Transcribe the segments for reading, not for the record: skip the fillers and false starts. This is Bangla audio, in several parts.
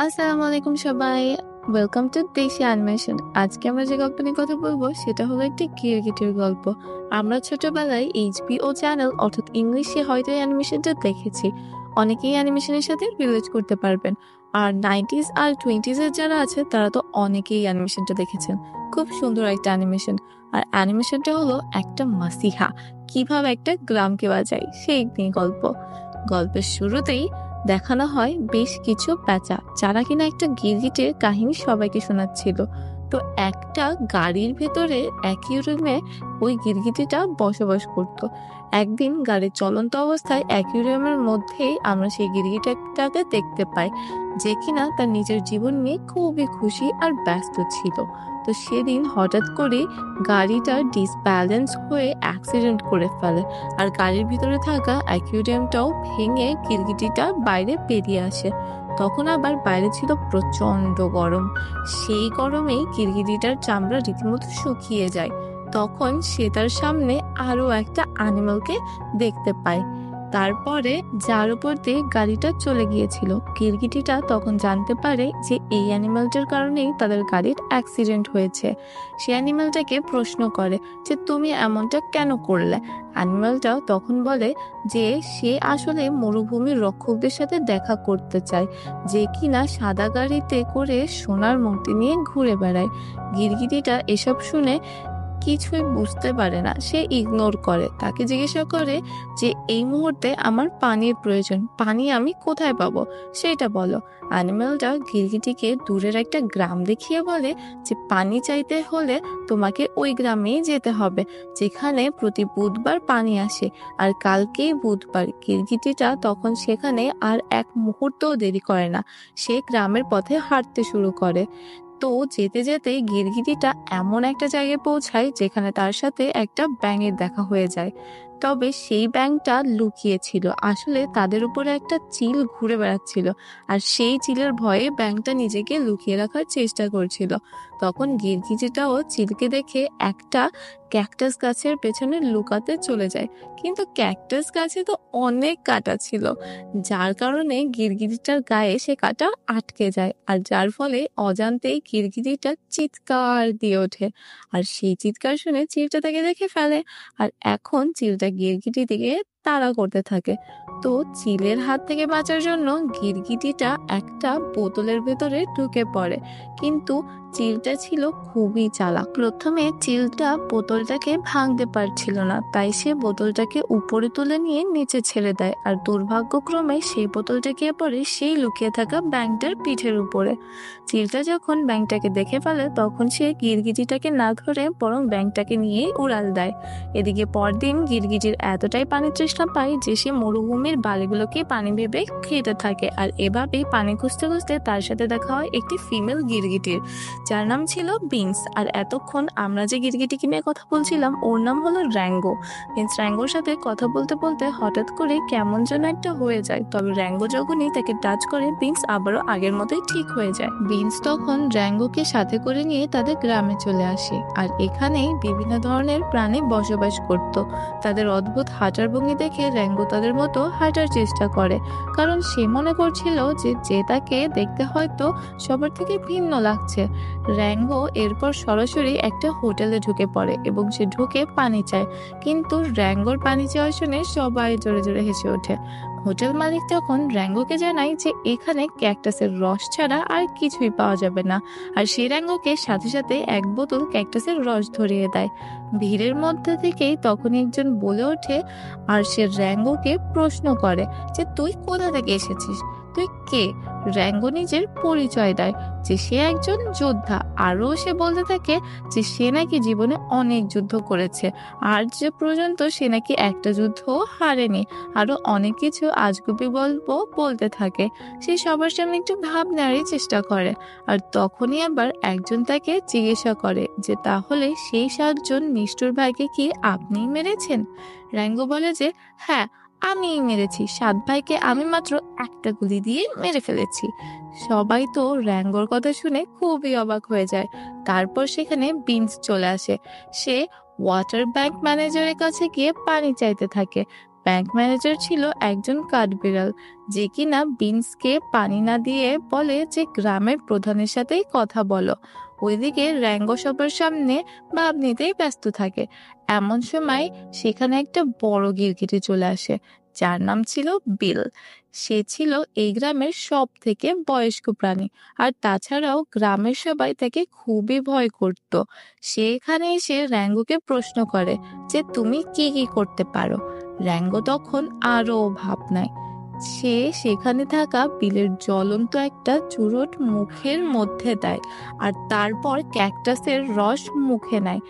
আসসালামু আলাইকুম সবাই। ওয়েলকাম টু দেশি অ্যানিমেশন। আজকে আমরা যে গল্প নিয়ে কথা বলবো সেটা হলো একটি গিরগিটির গল্প। আমরা ছোটবেলায় এইচবিও চ্যানেল অর্থাৎ ইংলিশে হয়তো এই অ্যানিমেশনটা দেখেছি। অনেকেই অ্যানিমেশনের সাথে রিলেট করতে পারবেন। আর 90s আর 20s এর যারা আছে তারা তো অনেকেই অ্যানিমেশনটা দেখেছেন। খুব সুন্দর একটা অ্যানিমেশন। আর অ্যানিমেশনটা হলো একটা মাসিহা, কিভাবে একটা গ্রামকে বাঁচায় সেই নিয়ে গল্প। গল্পের শুরুতেই দেখানো হয় বেশ কিছু প্যাঁচা যারা কিনা একটা গিরগিটির কাহিনী সবাইকে শোনাচ্ছিল। তো একটা গাড়ির ভেতরে একই রুমে ওই গিরগিটিটা বসবাস করত। একদিন গাড়ির চলন্ত অবস্থায় অ্যাকুয়ারিয়ামের মধ্যেই আমরা সেই গিরগিটিটাকে দেখতে পাই, যে কিনা তার নিজের জীবন নিয়ে খুবই খুশি আর ব্যস্ত ছিল। তো সেদিন হঠাৎ করে গাড়িটা ডিসব্যালেন্স হয়ে অ্যাক্সিডেন্ট করে ফেলে, আর গাড়ির ভিতরে থাকা অ্যাকুয়ারিয়ামটাও ভেঙে গিরগিটিটা বাইরে বেরিয়ে আসে। তখন আবার বাইরে ছিল প্রচন্ড গরম। সেই গরমেই গিরগিটিটার চামড়া রীতিমতো শুকিয়ে যায়। তখন সে তার সামনে আরো একটা অ্যানিমালকে দেখতে পায়। তারপরে যার উপর দিয়ে গাড়িটা চলে গিয়েছিল, গিরগিটিটা তখন জানতে পারে যে এই অ্যানিমালটার কারণেই তাদের গাড়ির অ্যাক্সিডেন্ট হয়েছে। সে অ্যানিমালটাকে প্রশ্ন করে যে তুমি এমনটা কেন করলে। অ্যানিমালটা তখন বলে যে সে আসলে মরুভূমির রক্ষকদের সাথে দেখা করতে চায়, যে কিনা সাদা গাড়িতে করে সোনার মূর্তি নিয়ে ঘুরে বেড়ায়। গিরগিটিটা এসব শুনে কিছুই বুঝতে পারে না, সে ইগনোর করে। তাকে জিজ্ঞাসা করে যে এই মুহূর্তে আমার পানির প্রয়োজন, পানি আমি কোথায় পাবো সেটা বলো। অ্যানিমেলটা গিরগিটিকে দূরের একটা গ্রাম দেখিয়ে বলে যে পানি চাইতে হলে তোমাকে ওই গ্রামেই যেতে হবে, যেখানে প্রতি বুধবার পানি আসে। আর কালকেই বুধবার। গিরগিটিটা তখন সেখানে আর এক মুহূর্তও দেরি করে না, সে গ্রামের পথে হাঁটতে শুরু করে। তো যেতে যেতে গিরগিটিটা এমন একটা জায়গায় পৌঁছায় যেখানে তার সাথে একটা ব্যাঙের দেখা হয়ে যায়। তবে সেই ব্যাঙটা লুকিয়ে ছিল, আসলে তাদের উপরে একটা চিল ঘুরে বেড়াচ্ছিল, আর সেই চিলের ভয়ে ব্যাঙটা নিজেকে লুকিয়ে রাখার চেষ্টা করছিল। তখন গিরগিটিটাও চিলকে দেখে একটা ক্যাকটাস গাছের পেছনে লুকাতে চলে যায়। কিন্তু ক্যাকটাস গাছে তো অনেক কাঁটা ছিল, যার কারণে গিরগিটিটার গায়ে সে কাঁটা আটকে যায়, আর যার ফলে অজান্তেই গিরগিটিটা চিৎকার দিয়ে ওঠে। আর সেই চিৎকার শুনে চিলটা তাকে দেখে ফেলে, আর এখন চিলটা গিরগিটি দিকে তাড়া করতে থাকে। তো চিলের হাত থেকে বাঁচার জন্য গিরগিটিটা একটা বোতলের ভেতরে ঢুকে পড়ে। কিন্তু চিলটা ছিল খুবই চালাক। প্রথমে চিলটা বোতলটাকে ভাঙতে পারছিল না, তাই সে বোতলটাকে উপরে তুলে নিয়ে নিচে ছেড়ে দেয়, আর দুর্ভাগ্যক্রমে সেই বোতলটা গিয়ে পড়ে সেই লুকিয়ে থাকা ব্যাঙটার পিঠের উপরে। চিলটা যখন ব্যাঙটাকে দেখে ফেলে তখন সে গিরগিটিটাকে না ধরে বরং ব্যাঙটাকে নিয়েই উড়াল দেয়। এদিকে পরদিন গিরগিটির এতটাই পানির তৃষ্ণা পায় যে সে মরুভূমির বালিগুলোকে পানি ভেবে খেতে থাকে, আর এভাবেই পানি খুঁজতে খুঁজতে তার সাথে দেখা হয় একটি ফিমেল গিরগিটির, যার নাম ছিল বিনস। আর এতক্ষণ আমরা যে গিরগিটিকে নিয়ে কথা বলছিলাম ওর নাম হলো র্যাঙ্গো। বিনস র্যাঙ্গোর সাথে কথা বলতে বলতে হঠাৎ করে কেমন যেন একটা হয়ে যায়, তবে র্যাঙ্গো যখনই তাকে টাচ করে বিনস আবারও আগের মতোই ঠিক হয়ে যায়। বিনস তখন র্যাঙ্গোকে সাথে করে নিয়ে তাদের গ্রামে চলে আসে, আর এখানেই বিভিন্ন ধরনের প্রাণী বসবাস করত। তাদের অদ্ভুত হাঁটার ভঙ্গি দেখে র্যাঙ্গো তাদের মতো হাঁটার চেষ্টা করে, কারণ সে মনে করছিল যে তাকে দেখতে হয়তো সবার থেকে ভিন্ন লাগছে। র্যাঙ্গো এরপর সরাসরি একটা হোটেলে ঢুকে পড়ে এবং সে ঢুকে পানি চায়, কিন্তু র্যাঙ্গোর পানি চাওয়া শুনে সবাই জোরে জোরে হেসে ওঠে। হোটেল মালিক তখন র্যাঙ্গোকে জানায় যে এখানে ক্যাকটাসের রস ছাড়া আর কিছুই পাওয়া যাবে না, আর সে র্যাঙ্গোকে সাথে সাথে এক বোতল ক্যাকটাসের রস ধরিয়ে দেয়। ভিড়ের মধ্যে থেকেই তখন একজন বলে ওঠে, আর সে র্যাঙ্গোকে প্রশ্ন করে যে তুই কোথা থেকে এসেছিস, তুই কে। র্যাঙ্গো নিজের পরিচয় দেয় যে সে একজন যোদ্ধা। আরও সে বলতে থাকে যে সে নাকি জীবনে অনেক যুদ্ধ করেছে, আর যে পর্যন্ত সে নাকি একটা যুদ্ধ হারেনি। আরো অনেক কিছু আজগুবি গল্প বলতে থাকে। সে সবার সামনে একটু ভাব নেওয়ারই চেষ্টা করে। আর তখনই আবার একজন তাকে জিজ্ঞাসা করে যে তাহলে সেই 7 জন নিষ্ঠুর ভাইকে কি আপনিই মেরেছেন। র্যাঙ্গো বলে যে হ্যাঁ, আমিই মেরেছি। 7 ভাইকে আমি মাত্র একটা গুলি দিয়ে মেরে ফেলেছি। সবাই তো র্যাঙ্গোর কথা শুনে খুবই অবাক হয়ে যায়। তারপর সেখানে বিনস চলে আসে। সে ওয়াটার ব্যাংক ম্যানেজারের কাছে গিয়ে পানি চাইতে থাকে। ব্যাংক ম্যানেজার ছিল একজন কাঠবিড়াল, যে কিনা বিন্সকে পানি না দিয়ে বলে যে গ্রামের প্রধানের সাথেই কথা বলো। ওইদিকে র্যাঙ্গো সবার সামনে ভাব নিতেই ব্যস্ত থাকে। এমন সময় সেখানে একটা বড় গিরগিটি চলে আসে, যার নাম ছিল বিল। সে ছিল এই গ্রামের সব থেকে বয়স্ক প্রাণী, আর তাছাড়াও গ্রামের সবাই তাকে খুবই ভয় করত। সে এখানে এসে র্যাঙ্গোকে প্রশ্ন করে যে তুমি কি কি করতে পারো। র্যাঙ্গো তখন আরো ভাবনায়। সে সেখানে থাকা বিলের জ্বলন্ত একটা চুরুট মুখের মধ্যে দেয়, আর তারপর ক্যাকটাসের রস মুখে নেয়।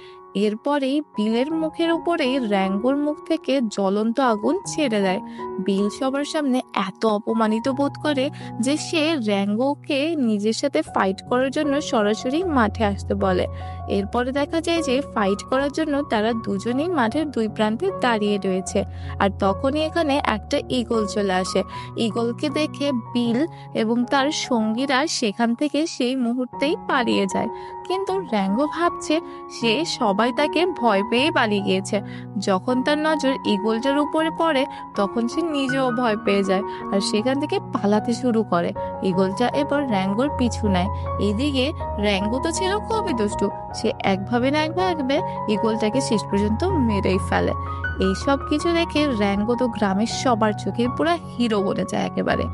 এরপরেই বিলের মুখের উপরেই র্যাঙ্গোর মুখ থেকে জ্বলন্ত আগুন ছেড়ে দেয়। বিল সবার সামনে এত অপমানিত বোধ করে যে সে র্যাঙ্গোকে নিজের সাথে ফাইট করার জন্য সরাসরি মাঠে আসতে বলে। এরপরে দেখা যায় যে ফাইট করার জন্য তারা দুজনেই মাঠের দুই প্রান্তে দাঁড়িয়ে রয়েছে। আর তখনই এখানে একটা ঈগল চলে আসে। ঈগলকে দেখে বিল এবং তার সঙ্গীরা সেখান থেকে সেই মুহূর্তেই পালিয়ে যায়। কিন্তু র্যাঙ্গো ভাবছে সে সবাই তাকে ভয় পেয়ে পালিয়ে গিয়েছে। যখন তার নজর ঈগলটার উপরে পড়ে তখন সে নিজেও ভয় পেয়ে যায় আর সেখান থেকে পালাতে শুরু করে। ঈগলটা এবার র্যাঙ্গোর পিছু নেয়। এদিকে র্যাঙ্গো তো ছিল খুবই দুষ্টু, সে একভাবে না একভাবে ঈগলটাকে শেষ পর্যন্ত মেরেই ফেলে। এই সব কিছু দেখে র্যাঙ্গো তো গ্রামের সবার চোখে পুরো হিরো বনে যায় একেবারে।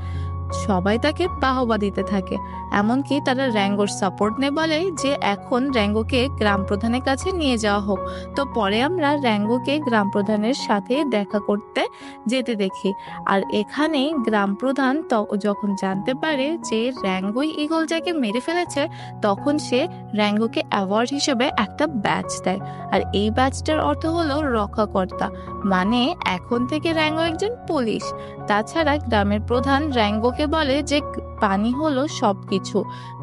সবাই তাকে বাহবা দিতে থাকে, এমনকি তারা র্যাঙ্গোর সাপোর্ট নেয়, বলে যে এখন র্যাঙ্গোকে গ্রাম প্রধানের কাছে নিয়ে যাওয়া হোক। তো পরে আমরা র্যাঙ্গোকে গ্রাম প্রধানের সাথে দেখা করতে যেতে দেখি। আর এখানেই গ্রাম প্রধান যখন জানতে পারে যে র্যাঙ্গোই ঈগলটাকে মেরে ফেলেছে, তখন সে র্যাঙ্গোকে অ্যাওয়ার্ড হিসেবে একটা ব্যাচ দেয়। আর এই ব্যাচটার অর্থ হলো রক্ষাকর্তা, মানে এখন থেকে র্যাঙ্গো একজন পুলিশ। তাছাড়া গ্রামের প্রধান র্যাঙ্গোকে বলে যে পানি হলো সবকিছু,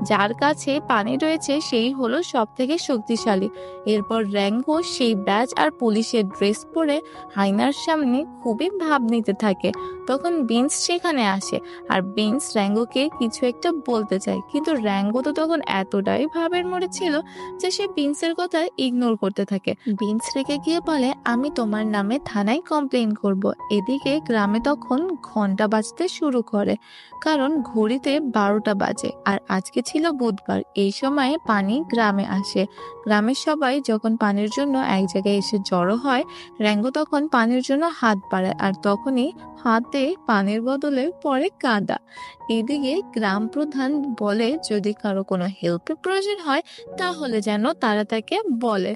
যার কাছে পানি রয়েছে সেই হলো সব থেকে শক্তিশালী। এরপর র্যাঙ্গো সেই ব্যাজ আর পুলিশের ড্রেস পরে আয়নার সামনে খুবই ভাব নিতে থাকে। তখন বিন্স সেখানে আসে, আর বিন্স র্যাঙ্গোকে কিছু একটা বলতে চায়, কিন্তু র্যাঙ্গো তো তখন এতটাই ভাবের মোড়ে ছিল যে সে বিন্সের কথা ইগনোর করতে থাকে। বিন্স রেগে গিয়ে বলে আমি তোমার নামে থানায় কমপ্লেইন করব। এদিকে গ্রামে তখন ঘন্টা বাজতে শুরু করে, কারণ ঘড়িতে 12টা বাজে, আর আজকে ছিল বুধবার। এই সময়ে পানি গ্রামে আসে। গ্রামের সবাই যখন পানির জন্য এক জায়গায় এসে জড়ো হয়, র্যাঙ্গো তখন পানির জন্য হাত বাড়ায়, আর তখনই হাতে পানির বদলে পড়ে কাদা। এদিকে গ্রাম প্রধান বলে যদি কারো কোনো হেল্পের প্রয়োজন হয় তাহলে যেন তারা তাকে বলে।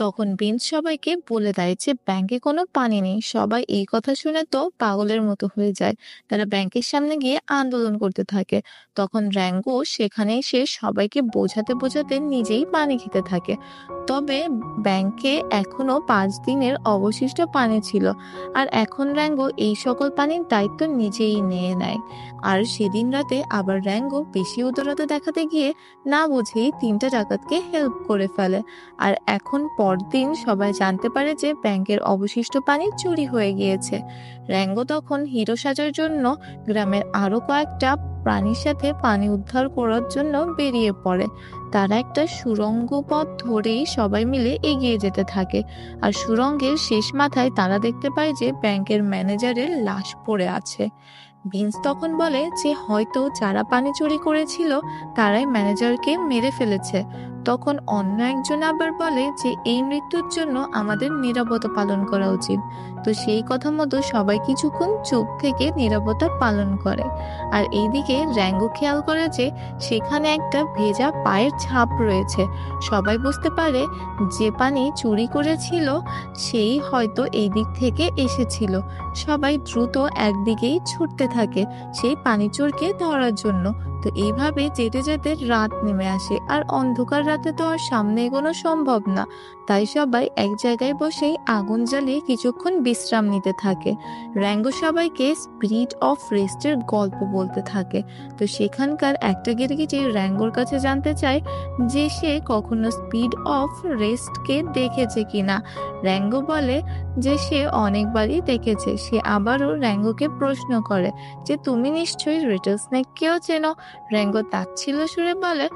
তখন বিন্স সবাইকে বলে দেয় যে ব্যাংকে কোনো পানি নেই। সবাই এই কথা শুনে তো পাগলের মতো হয়ে যায়। তারা ব্যাংকের সামনে গিয়ে আন্দোলন করতে থাকে। তখন র্যাঙ্গো সেখানে এসে সবাইকে বোঝাতে বোঝাতে নিজেই পানি খেতে থাকে। তবে ব্যাংকে এখনো 5 দিনের অবশিষ্ট পানি ছিল, আর এখন র্যাঙ্গো এই সকল পানির দায়িত্ব নিজেই নিয়ে নেয়। আর সেদিন রাতে আবার র্যাঙ্গো বেশি উদারতা দেখাতে গিয়ে না বুঝেই 3টা ডাকাতকে হেল্প করে ফেলে। আর এখন পরদিন সবাই জানতে পারে যে ব্যাংকের অবশিষ্ট পানি চুরি হয়ে গিয়েছে। র্যাঙ্গো তখন হিরো সাজার জন্য গ্রামের আরো কয়েকটা প্রাণীর সাথে পানি উদ্ধার করার জন্য বেরিয়ে পড়ে। তারা একটা সুড়ঙ্গ পথ ধরেই সবাই মিলে এগিয়ে যেতে থাকে, আর সুড়ঙ্গের শেষ মাথায় তারা দেখতে পায় যে ব্যাংকের ম্যানেজারের লাশ পড়ে আছে। ভিন্স তখন বলে যে হয়তো যারা পানি চুরি করেছিল তারাই ম্যানেজারকে মেরে ফেলেছে। তখন অন্য একজন আবার বলে যে এই মৃত্যুর জন্য আমাদের নীরবতা পালন করা উচিত। তো সেই কথা মতো সবাই কিছুক্ষণ চুপ থেকে নীরবতা পালন করে। আর এইদিকে র্যাঙ্গো খেয়াল করে যে সেখানে একটা ভেজা পায়ের ছাপ রয়েছে। সবাই বুঝতে পারে যে পানি চুরি করেছিল সেই হয়তো এই দিক থেকে এসেছিল। সবাই দ্রুত একদিকেই ছুটতে থাকে সেই পানি চোরকে ধরার জন্য। তো এইভাবে যেতে যেতে রাত নেমে আসে, আর অন্ধকার রাতে তো আর সামনে এগোনো সম্ভব না। তাই সবাই এক জায়গায় বসেই আগুন জ্বালিয়ে কিছুক্ষণ বিশ্রাম নিতে থাকে। র্যাঙ্গো সবাইকে স্পিরিট অফ রেস্টের গল্প বলতে থাকে। তো সেখানকার একটা গিরগিটি র্যাঙ্গোর কাছে জানতে চায় যে সে কখনো স্পিড অফ রেস্টকে দেখেছে কিনা। র্যাঙ্গো বলে যে সে অনেকবারই দেখেছে। সে আবারও র্যাঙ্গোকে প্রশ্ন করে যে তুমি নিশ্চয়ই রেটল স্নেককেও চেনো। র্যাঙ্গো তাচ্ছিল্য সুরে বলে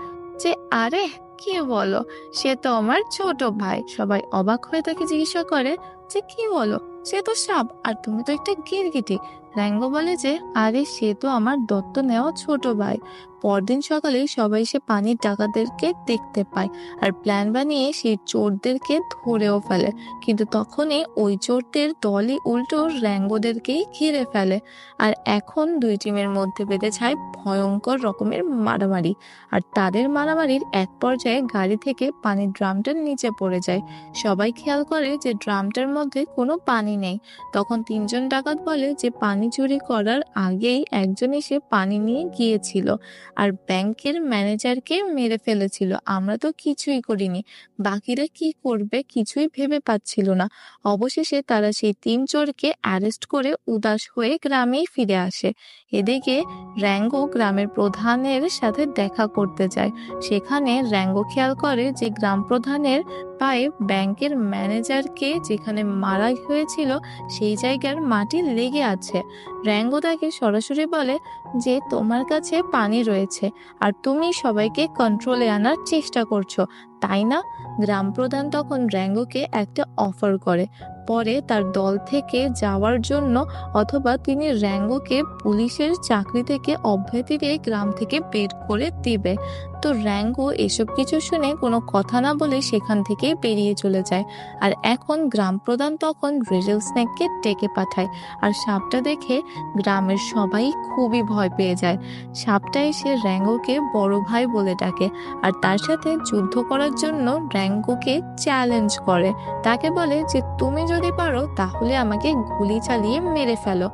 যে আরে কি বলো, সে তো আমার ছোট ভাই। সবাই অবাক হয়ে তাকে জিজ্ঞাসা করে যে কি বলো, সে তো সাপ আর তুমি তো একটা গিরগিটি। র্যাঙ্গো বলে যে আরে সে তো আমার দত্ত নেওয়া ছোট ভাই। পরদিন সকালে সবাই সে পানির ডাকাতদেরকে দেখতে পায় আর প্ল্যান বানিয়ে সেই চোরদেরকে ধরেও ফেলে। কিন্তু তখনই ওই চোরদের দলই উল্টো র্যাঙ্গোদেরকেই ঘিরে ফেলে। আর এখন দুই টিমের মধ্যে বেঁধে যায় ভয়ঙ্কর রকমের মারামারি। আর তাদের মারামারির এক পর্যায়ে গাড়ি থেকে পানির ড্রামটা নিচে পড়ে যায়। সবাই খেয়াল করে যে ড্রামটার মধ্যে কোনো পানি নেই। তখন তিনজন ডাকাত বলে যে পানি চুরি করার আগেই একজন এসে পানি নিয়ে গিয়েছিল আর ব্যাংকের ম্যানেজারকে মেরে ফেলেছিল। আমরা তো কিছুই করিনি। বাকিরা কি করবে কিছুই ভেবে পাচ্ছিল না। অবশেষে তারা সেই তিন চোরকে অ্যারেস্ট করে উদাস হয়ে গ্রামেই ফিরে আসে। এদিকে র্যাঙ্গো গ্রামের প্রধানের সাথে দেখা করতে যায়। সেখানে র্যাঙ্গো খেয়াল করে যে গ্রাম প্রধানের পায়ে ব্যাংকের ম্যানেজারকে যেখানে মারা হয়েছিল সেই জায়গার মাটি লেগে আছে। র্যাঙ্গো তাকে সরাসরি বলে যে তোমার কাছে পানি রয়েছে আর তুমি সবাইকে কন্ট্রোলে আনার চেষ্টা করছো, তাই না? গ্রাম প্রধান তখন র্যাঙ্গোকে একটা অফার করে, পরে তার দল থেকে যাওয়ার জন্য, অথবা তিনি র্যাঙ্গোকে পুলিশের চাকরি থেকে অব্যাহতি দিয়ে গ্রাম থেকে বের করে দিবে। তো র্যাঙ্গো এসব কিছু শুনে কোনো কথা না বলে সেখান থেকে বেরিয়ে চলে যায়। আর এখন গ্রাম প্রধান তখন রেডেল স্নেককে ডেকে পাঠায় আর সাপটা দেখে গ্রামের সবাই খুবই ভয় পেয়ে যায়। সাপটা এসে র্যাঙ্গোকে বড় ভাই বলে ডাকে আর তার সাথে যুদ্ধ করার জন্য র্যাঙ্গোকে চ্যালেঞ্জ করে। তাকে বলে যে তুমি যদি পারো তাহলে আমাকে গুলি চালিয়ে মেরে ফেলো।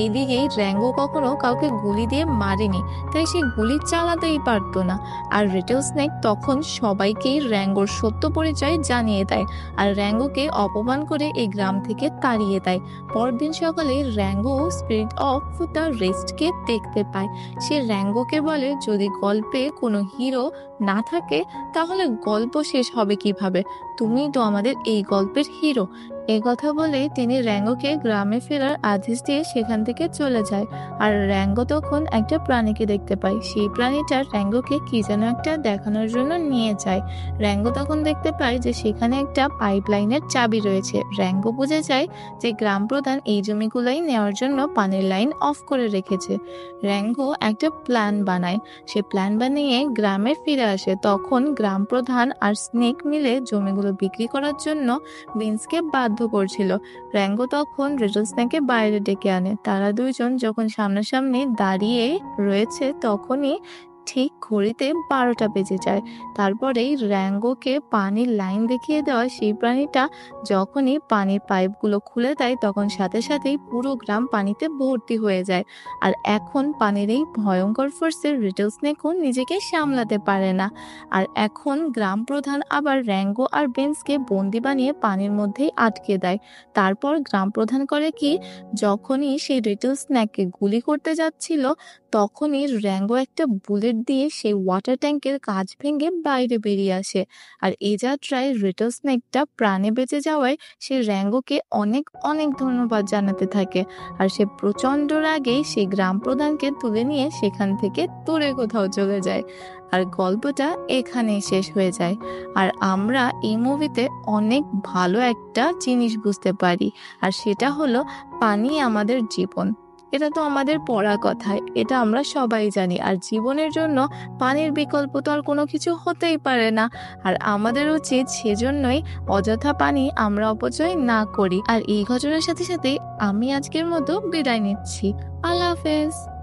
এদিকে র্যাঙ্গো কখনো কাউকে গুলি দিয়ে মারেনি, তাই সে গুলি চালাতেই পারতো না। আর রেটেল স্নেক তখন সবাইকেই র্যাঙ্গোর সত্য পরিচয় জানিয়ে দেয় আর র্যাঙ্গোকে অপমান করে এই গ্রাম থেকে তাড়িয়ে দেয়। পরদিন সকালে র্যাঙ্গো স্পিরিট অফ দ্য রেস্টকে দেখতে পায়। সে র্যাঙ্গোকে বলে যদি গল্পে কোনো হিরো না থাকে তাহলে গল্প শেষ হবে কিভাবে? তুমি তো আমাদের এই গল্পের হিরো। এই কথা বলে তিনি র্যাঙ্গোকে গ্রামে ফেরার আদেশ দিয়ে সেখান থেকে চলে যায়। আর র্যাঙ্গো তখন একটা প্রাণীকে দেখতে পায়। সেই প্রাণীটা র্যাঙ্গোকে কি যেন একটা দেখানোর জন্য নিয়ে যায়। র্যাঙ্গো তখন দেখতে পায় যে সেখানে একটা পাইপলাইনের চাবি রয়েছে। র্যাঙ্গো বুঝে যায় যে গ্রাম প্রধান এই জমিগুলোই নেওয়ার জন্য পানির লাইন অফ করে রেখেছে। র্যাঙ্গো একটা প্ল্যান বানায়। সে প্ল্যান বানিয়ে গ্রামে ফিরে আসে। তখন গ্রাম প্রধান আর স্নেক মিলে জমিগুলো বিক্রি করার জন্য বিন্সকে বাধ্য করছিল। র্যাঙ্গো তখন রেডল স্নেককে বাইরে ডেকে আনে। তারা দুইজন যখন সামনাসামনি দাঁড়িয়ে রয়েছে তখনই ঠিক ঘড়িতে 12টা বেজে যায়। তারপরেই র্যাঙ্গোকে পানির লাইন দেখিয়ে দেওয়া সেই প্রাণীটা যখনই পানির পাইপগুলো খুলে দেয় তখন সাথে সাথেই পুরো গ্রাম পানিতে ভর্তি হয়ে যায়। আর এখন পানির এই ভয়ঙ্কর ফোর্সে রেডল স্নেকও নিজেকে সামলাতে পারে না। আর এখন গ্রাম প্রধান আবার র্যাঙ্গো আর বেন্সকে বন্দি বানিয়ে পানির মধ্যেই আটকে দেয়। তারপর গ্রাম প্রধান করে কি, যখনই সেই রেডল স্নেককে গুলি করতে যাচ্ছিল তখনই র্যাঙ্গো একটা বুলেট দিয়ে সেই ওয়াটার ট্যাঙ্কের কাঁচ ভেঙে বাইরে বেরিয়ে আসে। আর এই যাত্রায় রেডল স্নেকটা প্রাণে বেঁচে যাওয়ায় সে র্যাঙ্গোকে অনেক অনেক ধন্যবাদ জানাতে থাকে। আর সে প্রচন্ড রাগে সেই গ্রাম প্রধানকে তুলে নিয়ে সেখান থেকে দূরে কোথাও চলে যায়। আর গল্পটা এখানেই শেষ হয়ে যায়। আর আমরা এই মুভিতে অনেক ভালো একটা জিনিস বুঝতে পারি, আর সেটা হলো পানি আমাদের জীবন। এটা তো আমাদের পড়া কথায়, এটা আমরা সবাই জানি। আর জীবনের জন্য পানির বিকল্প তো আর কোনো কিছু হতেই পারে না। আর আমাদের উচিত সেজন্যই অযথা পানি আমরা অপচয় না করি। আর এই ঘটনার সাথে সাথে আমি আজকের মতো বিদায় নিচ্ছি। আল্লাহ হাফেজ।